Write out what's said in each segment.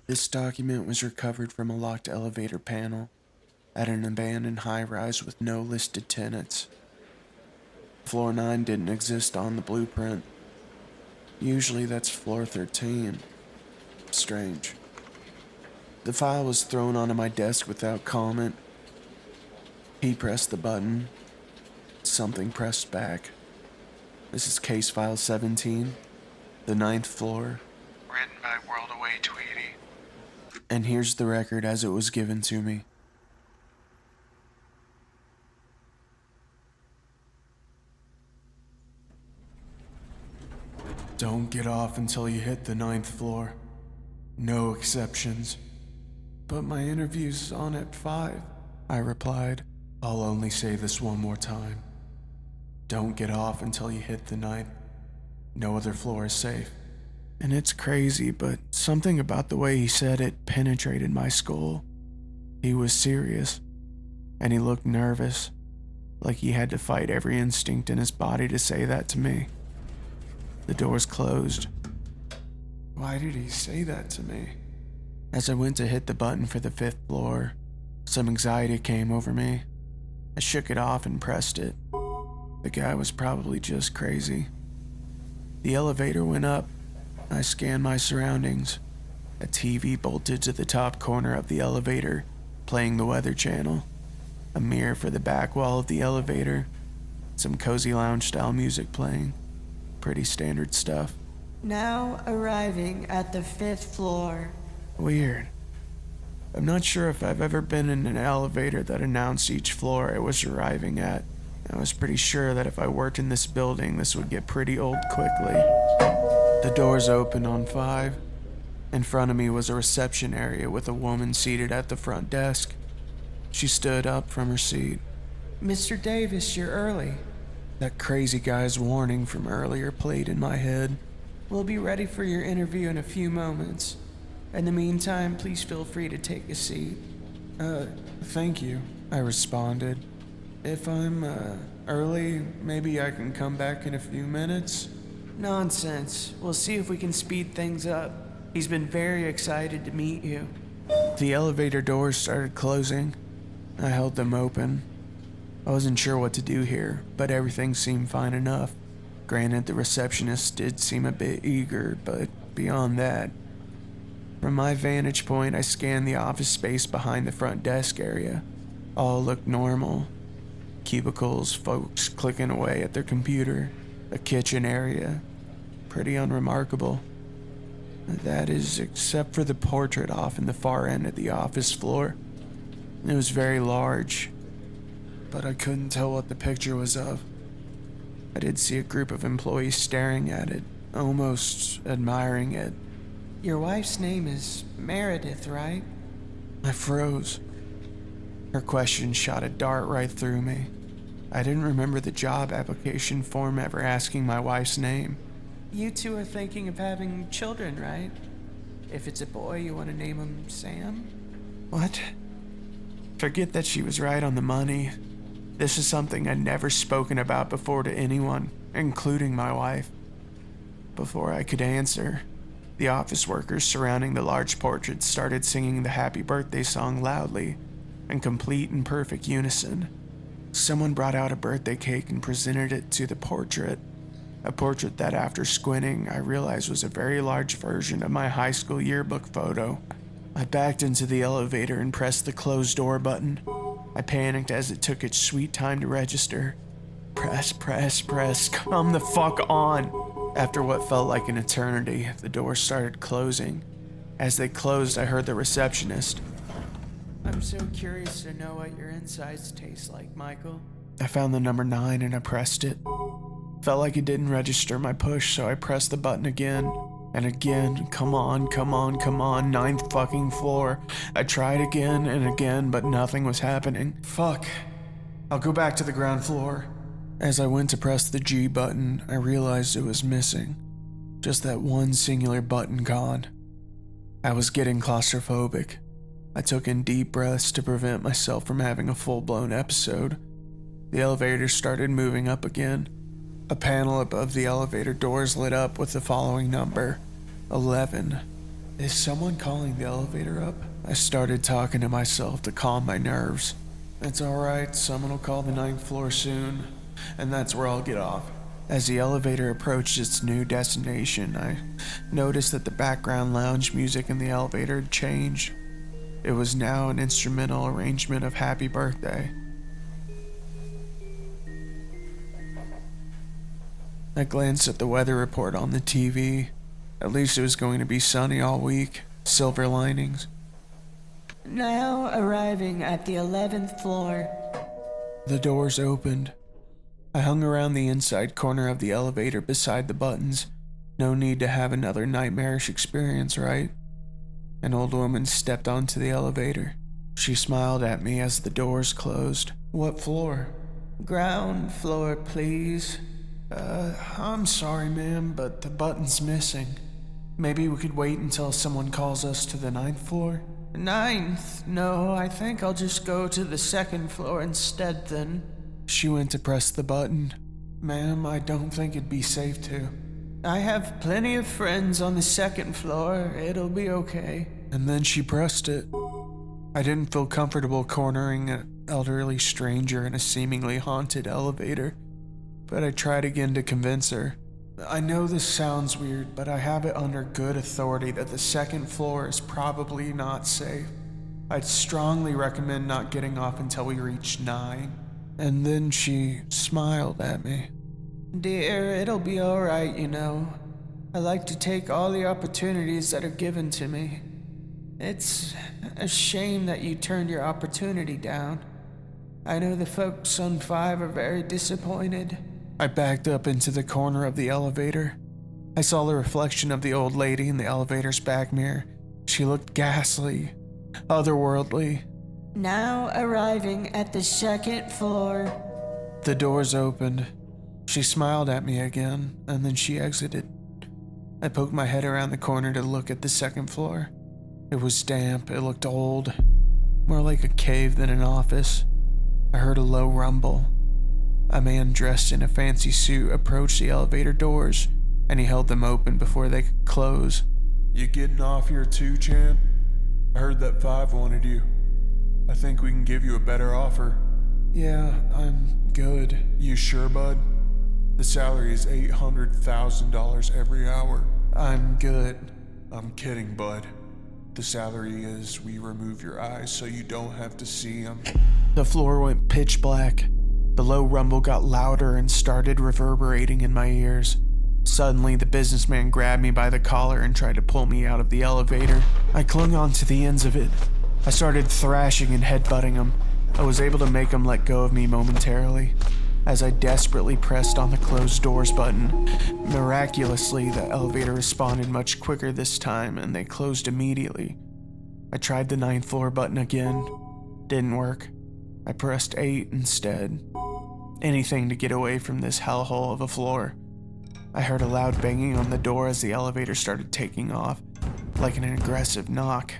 This document was recovered from a locked elevator panel at an abandoned high-rise with no listed tenants. Floor 9 didn't exist on the blueprint. Usually that's floor 13. Strange. The file was thrown onto my desk without comment. He pressed the button. Something pressed back. This is case file 17, the 9th floor. Written by WorldAwayTweedy. And here's the record as it was given to me. Don't get off until you hit the 9th floor. No exceptions. But my interview's on at 5, I replied. I'll only say this one more time. Don't get off until you hit the 9th. No other floor is safe. And it's crazy, but something about the way he said it penetrated my skull. He was serious, and he looked nervous, like he had to fight every instinct in his body to say that to me. The doors closed. Why did he say that to me? As I went to hit the button for the 5th floor, some anxiety came over me. I shook it off and pressed it. The guy was probably just crazy. The elevator went up. I scanned my surroundings. A TV bolted to the top corner of the elevator, playing the Weather Channel. A mirror for the back wall of the elevator. Some cozy lounge-style music playing. Pretty standard stuff. Now arriving at the 5th floor. Weird. I'm not sure if I've ever been in an elevator that announced each floor it was arriving at. I was pretty sure that if I worked in this building, this would get pretty old quickly. The doors opened on 5. In front of me was a reception area with a woman seated at the front desk. She stood up from her seat. Mr. Davis, you're early. That crazy guy's warning from earlier played in my head. We'll be ready for your interview in a few moments. In the meantime, please feel free to take a seat. Thank you, I responded. If I'm, early, maybe I can come back in a few minutes? Nonsense. We'll see if we can speed things up. He's been very excited to meet you. The elevator doors started closing. I held them open. I wasn't sure what to do here, but everything seemed fine enough. Granted, the receptionist did seem a bit eager, but beyond that. From my vantage point, I scanned the office space behind the front desk area. All looked normal. Cubicles, folks clicking away at their computer, a kitchen area. Pretty unremarkable. That is, except for the portrait off in the far end of the office floor. It was very large, but I couldn't tell what the picture was of. I did see a group of employees staring at it, almost admiring it. Your wife's name is Meredith, right? I froze. Her question shot a dart right through me. I didn't remember the job application form ever asking my wife's name. You two are thinking of having children, right? If it's a boy, you want to name him Sam? What? Forget that she was right on the money. This is something I'd never spoken about before to anyone, including my wife. Before I could answer, the office workers surrounding the large portrait started singing the happy birthday song loudly, in complete and perfect unison. Someone brought out a birthday cake and presented it to the portrait. A portrait that, after squinting, I realized was a very large version of my high school yearbook photo. I backed into the elevator and pressed the closed door button. I panicked as it took its sweet time to register. Press, come the fuck on! After what felt like an eternity, the doors started closing. As they closed, I heard the receptionist. I'm so curious to know what your insides taste like, Michael. I found the number 9 and I pressed it. Felt like it didn't register my push, so I pressed the button again. And again, come on, 9th fucking floor. I tried again and again, but nothing was happening. Fuck. I'll go back to the ground floor. As I went to press the G button, I realized it was missing. Just that one singular button gone. I was getting claustrophobic. I took in deep breaths to prevent myself from having a full-blown episode. The elevator started moving up again. A panel above the elevator doors lit up with the following number, 11. Is someone calling the elevator up? I started talking to myself to calm my nerves. It's alright, someone will call the 9th floor soon, and that's where I'll get off. As the elevator approached its new destination, I noticed that the background lounge music in the elevator had changed. It was now an instrumental arrangement of Happy Birthday. I glanced at the weather report on the TV. At least it was going to be sunny all week. Silver linings. Now arriving at the 11th floor. The doors opened. I hung around the inside corner of the elevator beside the buttons. No need to have another nightmarish experience, right? An old woman stepped onto the elevator. She smiled at me as the doors closed. What floor? Ground floor, please. I'm sorry, ma'am, but the button's missing. Maybe we could wait until someone calls us to the 9th floor? 9th? No, I think I'll just go to the 2nd floor instead then. She went to press the button. Ma'am, I don't think it'd be safe to. I have plenty of friends on the 2nd floor. It'll be okay. And then she pressed it. I didn't feel comfortable cornering an elderly stranger in a seemingly haunted elevator, but I tried again to convince her. I know this sounds weird, but I have it under good authority that the 2nd floor is probably not safe. I'd strongly recommend not getting off until we reach 9. And then she smiled at me. Dear, it'll be alright, you know. I like to take all the opportunities that are given to me. It's a shame that you turned your opportunity down. I know the folks on 5 are very disappointed. I backed up into the corner of the elevator. I saw the reflection of the old lady in the elevator's back mirror. She looked ghastly, otherworldly. Now arriving at the 2nd floor. The doors opened. She smiled at me again, and then she exited. I poked my head around the corner to look at the 2nd floor. It was damp, it looked old, more like a cave than an office. I heard a low rumble. A man dressed in a fancy suit approached the elevator doors, and he held them open before they could close. You getting off here too, champ? I heard that 5 wanted you. I think we can give you a better offer. Yeah, I'm good. You sure, bud? The salary is $800,000 every hour. I'm good. I'm kidding, bud. The salary is we remove your eyes so you don't have to see them. The floor went pitch black. The low rumble got louder and started reverberating in my ears. Suddenly, the businessman grabbed me by the collar and tried to pull me out of the elevator. I clung onto the ends of it. I started thrashing and headbutting him. I was able to make him let go of me momentarily. As I desperately pressed on the closed doors button, miraculously, the elevator responded much quicker this time, and they closed immediately. I tried the 9th floor button again. Didn't work. I pressed 8 instead. Anything to get away from this hellhole of a floor. I heard a loud banging on the door as the elevator started taking off, like an aggressive knock.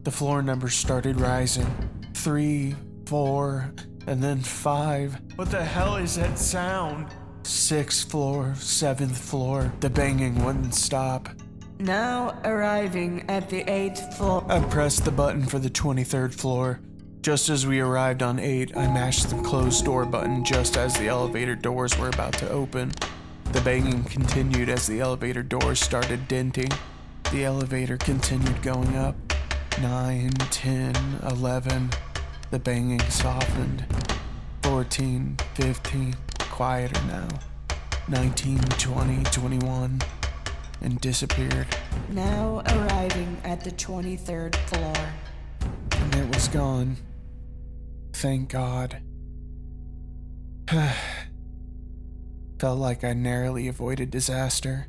The floor numbers started rising. 3, 4, and then 5. What the hell is that sound? 6th floor, 7th floor. The banging wouldn't stop. Now arriving at the 8th floor. I pressed the button for the 23rd floor. Just as we arrived on 8, I mashed the closed door button just as the elevator doors were about to open. The banging continued as the elevator doors started denting. The elevator continued going up. 9, 10, 11. The banging softened. 14, 15, quieter now. 19, 20, 21, and disappeared. Now arriving at the 23rd floor. And it was gone. Thank God. Felt like I narrowly avoided disaster.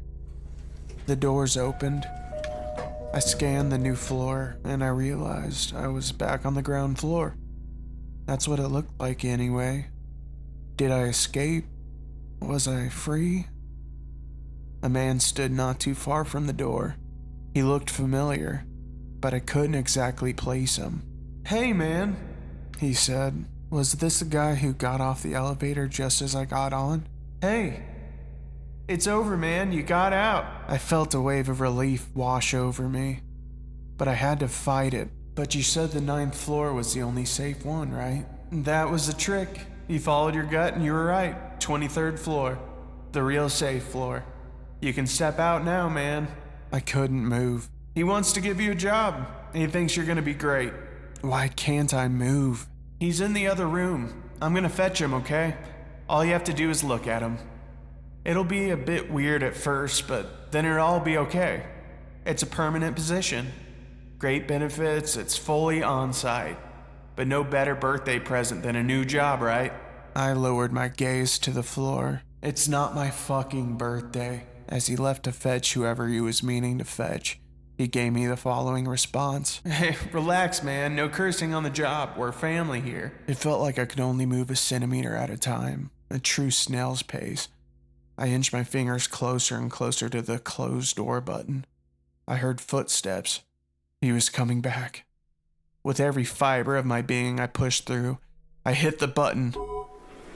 The doors opened. I scanned the new floor, and I realized I was back on the ground floor. That's what it looked like anyway. Did I escape? Was I free? A man stood not too far from the door. He looked familiar, but I couldn't exactly place him. Hey man, he said. Was this the guy who got off the elevator just as I got on? Hey, it's over, man. You got out. I felt a wave of relief wash over me. but I had to fight it. But you said the 9th floor was the only safe one, right? That was the trick. You followed your gut and you were right. 23rd floor. The real safe floor. You can step out now, man. I couldn't move. He wants to give you a job. He thinks you're gonna be great. Why can't I move? He's in the other room. I'm gonna fetch him, okay? All you have to do is look at him. It'll be a bit weird at first, but then it'll all be okay. It's a permanent position. Great benefits, it's fully on-site. But no better birthday present than a new job, right? I lowered my gaze to the floor. It's not my fucking birthday. As he left to fetch whoever he was meaning to fetch, he gave me the following response. Hey, relax, man. No cursing on the job. We're family here. It felt like I could only move a centimeter at a time, a true snail's pace. I inched my fingers closer and closer to the closed door button. I heard footsteps. He was coming back. With every fiber of my being I pushed through, I hit the button.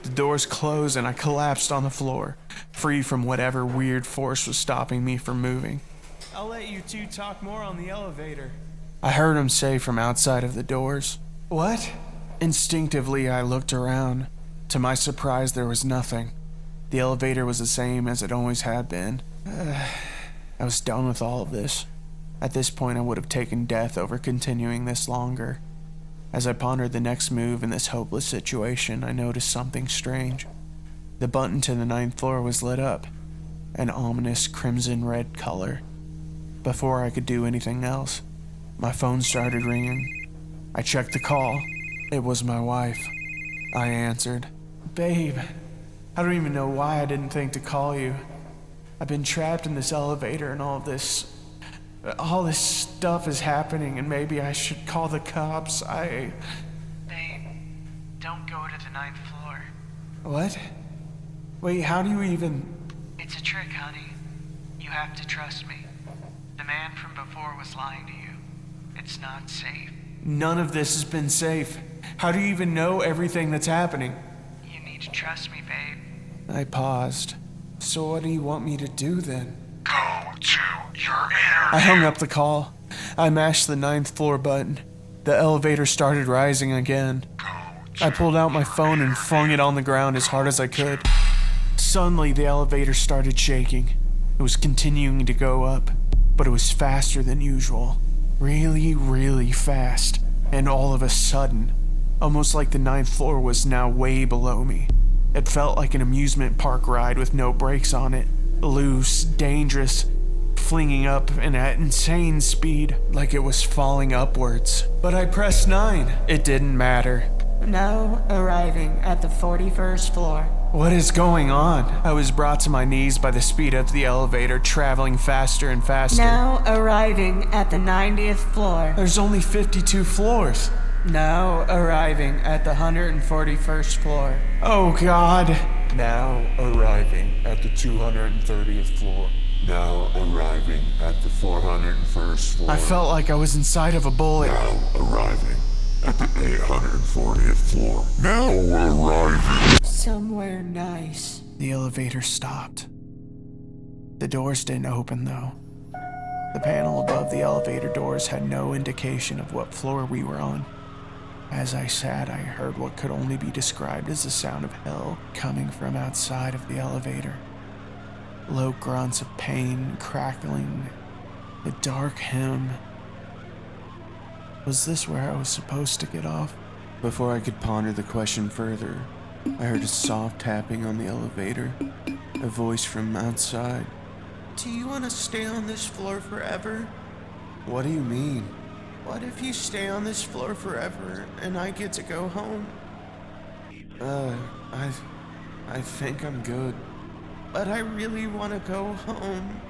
The doors closed and I collapsed on the floor, free from whatever weird force was stopping me from moving. I'll let you two talk more on the elevator, I heard him say from outside of the doors. What? Instinctively, I looked around. To my surprise, there was nothing. The elevator was the same as it always had been. I was done with all of this. At this point, I would have taken death over continuing this longer. As I pondered the next move in this hopeless situation, I noticed something strange. The button to the 9th floor was lit up, an ominous crimson-red color. Before I could do anything else, my phone started ringing. I checked the call. It was my wife. I answered. Babe, I don't even know why I didn't think to call you. I've been trapped in this elevator and all this stuff is happening and maybe I should call the cops. Babe, don't go to the 9th floor. What? Wait, how do you even... It's a trick, honey. You have to trust me. The man from before was lying to you. It's not safe. None of this has been safe. How do you even know everything that's happening? You need to trust me, babe. I paused. So what do you want me to do then? Go to your interview. I hung up the call. I mashed the 9th floor button. The elevator started rising again. I pulled out my phone and flung it on the ground as hard as I could. Suddenly, the elevator started shaking. It was continuing to go up, but it was faster than usual. Really, really fast. And all of a sudden, almost like the 9th floor was now way below me. It felt like an amusement park ride with no brakes on it. Loose, dangerous, flinging up and at insane speed, like it was falling upwards. But I pressed 9. It didn't matter. Now arriving at the 41st floor. What is going on? I was brought to my knees by the speed of the elevator, traveling faster and faster. Now arriving at the 90th floor. There's only 52 floors. Now arriving at the 141st floor. Oh God. Now arriving at the 230th floor. Now arriving at the 401st floor. I felt like I was inside of a bullet. Now arriving at the 840th floor. Now arriving somewhere nice. The elevator stopped. The doors didn't open though. The panel above the elevator doors had no indication of what floor we were on. As I sat, I heard what could only be described as the sound of hell coming from outside of the elevator. Low grunts of pain, crackling, a dark hymn. Was this where I was supposed to get off? Before I could ponder the question further, I heard a soft tapping on the elevator, a voice from outside. Do you want to stay on this floor forever? What do you mean? What if you stay on this floor forever and I get to go home? I think I'm good. But I really want to go home.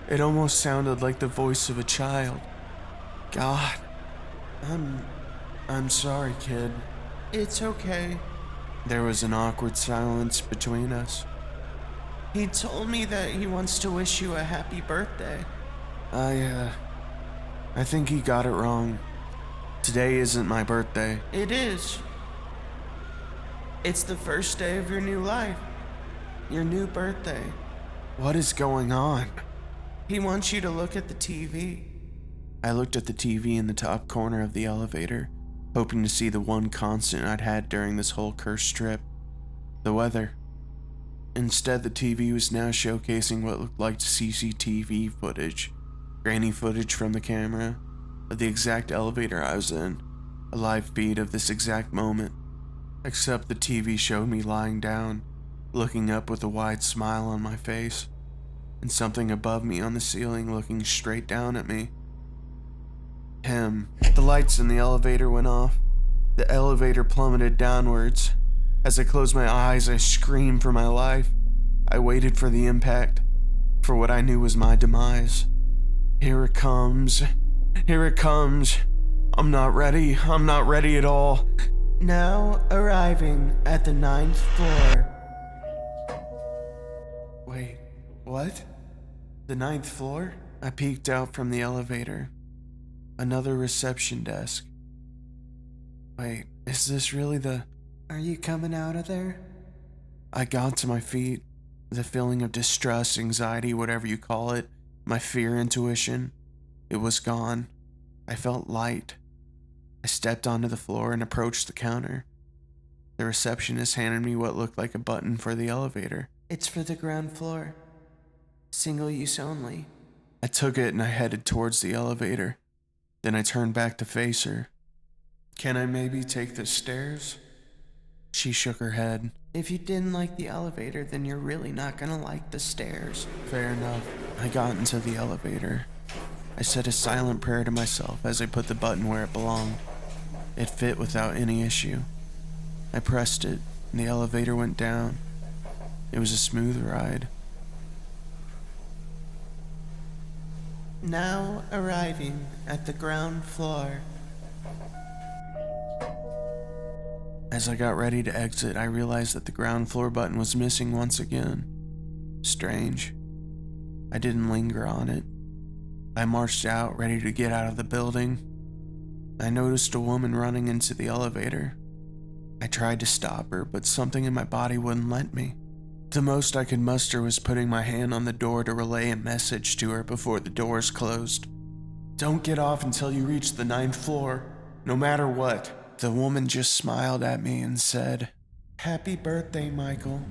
It almost sounded like the voice of a child. God, I'm sorry, kid. It's okay. There was an awkward silence between us. He told me that he wants to wish you a happy birthday. I think he got it wrong. Today isn't my birthday. It is. It's the first day of your new life. Your new birthday. What is going on? He wants you to look at the TV. I looked at the TV in the top corner of the elevator, hoping to see the one constant I'd had during this whole cursed trip, the weather. Instead, the TV was now showcasing what looked like CCTV footage, grainy footage from the camera, of the exact elevator I was in, a live feed of this exact moment, except the TV showed me lying down, looking up with a wide smile on my face, and something above me on the ceiling looking straight down at me. Him. The lights in the elevator went off. The elevator plummeted downwards. As I closed my eyes, I screamed for my life. I waited for the impact, for what I knew was my demise. Here it comes. Here it comes. I'm not ready. I'm not ready at all. Now arriving at the 9th floor. Wait, what? The 9th floor? I peeked out from the elevator. Another reception desk. Wait, is this really the... Are you coming out of there? I got to my feet. The feeling of distrust, anxiety, whatever you call it, my fear intuition, it was gone. I felt light. I stepped onto the floor and approached the counter. The receptionist handed me what looked like a button for the elevator. It's for the ground floor. Single use only. I took it and I headed towards the elevator. Then I turned back to face her. Can I maybe take the stairs? She shook her head. If you didn't like the elevator, then you're really not gonna like the stairs. Fair enough. I got into the elevator. I said a silent prayer to myself as I put the button where it belonged. It fit without any issue. I pressed it, and the elevator went down. It was a smooth ride. Now arriving at the ground floor. As I got ready to exit, I realized that the ground floor button was missing once again. Strange. I didn't linger on it. I marched out, ready to get out of the building. I noticed a woman running into the elevator. I tried to stop her, but something in my body wouldn't let me. The most I could muster was putting my hand on the door to relay a message to her before the doors closed. Don't get off until you reach the 9th floor, no matter what. The woman just smiled at me and said, Happy birthday, Michael.